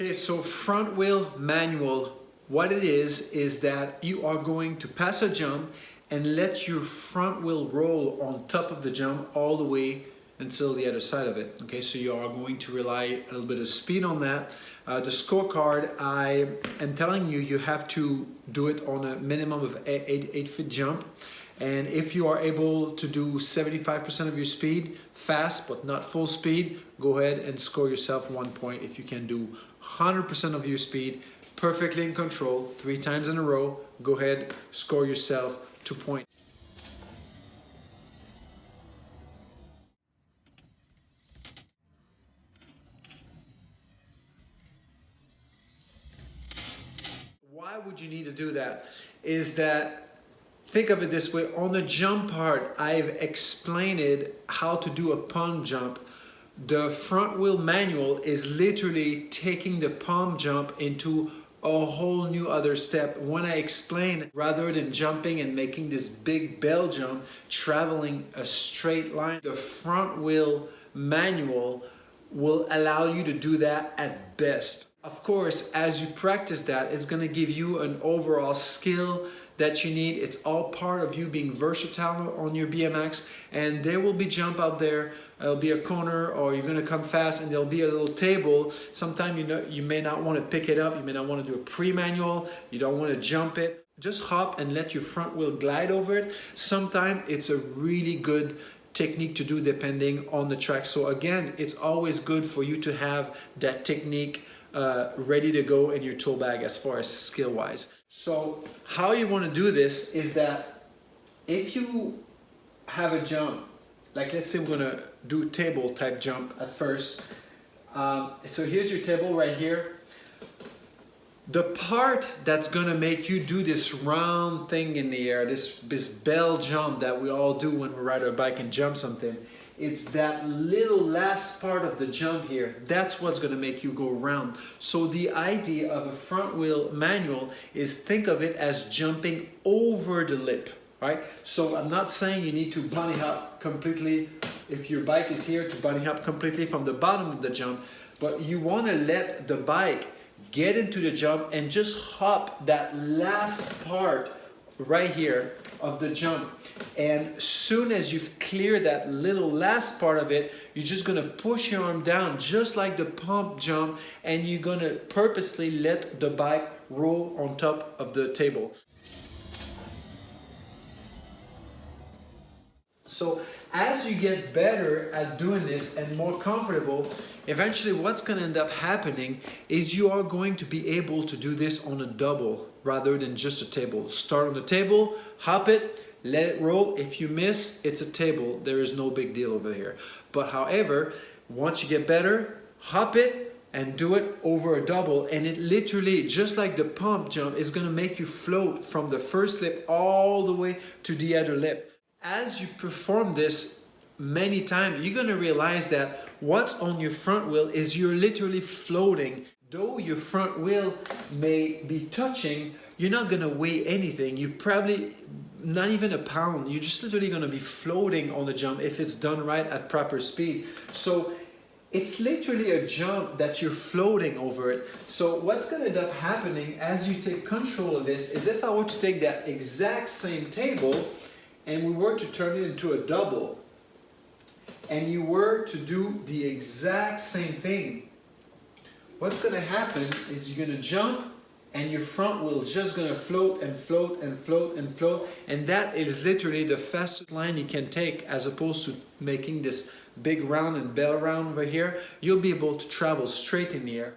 Okay, so front wheel manual, what it is that you are going to pass a jump and let your front wheel roll on top of the jump all the way until the other side of it. Okay, so you are going to rely a little bit of speed on that. The scorecard, I am telling you, you have to do it on a minimum of 8 feet jump. And if you are able to do 75% of your speed, fast but not full speed, go ahead and score yourself 1 point. If you can do 100% of your speed, perfectly in control, 3 times in a row, go ahead, score yourself 2 points. Why would you need to do that? Is that, think of it this way, on the jump part, I've explained how to do a palm jump. The front wheel manual is literally taking the palm jump into a whole new other step. When I explain, rather than jumping and making this big bell jump, traveling a straight line, the front wheel manual will allow you to do that at best. Of course, as you practice that, it's going to give you an overall skill that you need. It's all part of you being versatile on your BMX, and there will be jump out there. It'll be a corner, or you're going to come fast and there'll be a little table. Sometimes you may not want to pick it up, you may not want to do a pre-manual, you don't want to jump it. Just hop and let your front wheel glide over it. Sometimes it's a really good technique to do depending on the track. So again, it's always good for you to have that technique ready to go in your tool bag as far as skill wise. So how you want to do this is that if you have a jump, like let's say we're going to do table type jump at first. So here's your table right here. The part that's going to make you do this round thing in the air, this bell jump that we all do when we ride our bike and jump something, it's that little last part of the jump here. That's what's going to make you go round. So the idea of a front wheel manual is, think of it as jumping over the lip, right? So I'm not saying you need to bunny hop completely, if your bike is here, to bunny hop completely from the bottom of the jump, but you want to let the bike get into the jump and just hop that last part right here of the jump. And soon as you've cleared that little last part of it, you're just going to push your arm down just like the pump jump, and you're going to purposely let the bike roll on top of the table. So as you get better at doing this and more comfortable, eventually what's going to end up happening is you are going to be able to do this on a double rather than just a table. Start on the table, hop it, let it roll. If you miss, it's a table. There is no big deal over here. But however, once you get better, hop it and do it over a double, and it literally, just like the pump jump, is going to make you float from the first lip all the way to the other lip. As you perform this many times, you're going to realize that what's on your front wheel is you're literally floating. Though your front wheel may be touching, you're not going to weigh anything. You probably not even a pound. You're just literally going to be floating on the jump if it's done right at proper speed. So it's literally a jump that you're floating over it. So what's going to end up happening as you take control of this is, if I were to take that exact same table and we were to turn it into a double, and you were to do the exact same thing, what's going to happen is you're going to jump and your front wheel is just going to float and float and float and float, and that is literally the fastest line you can take, as opposed to making this big round and bell round over here. You'll be able to travel straight in the air.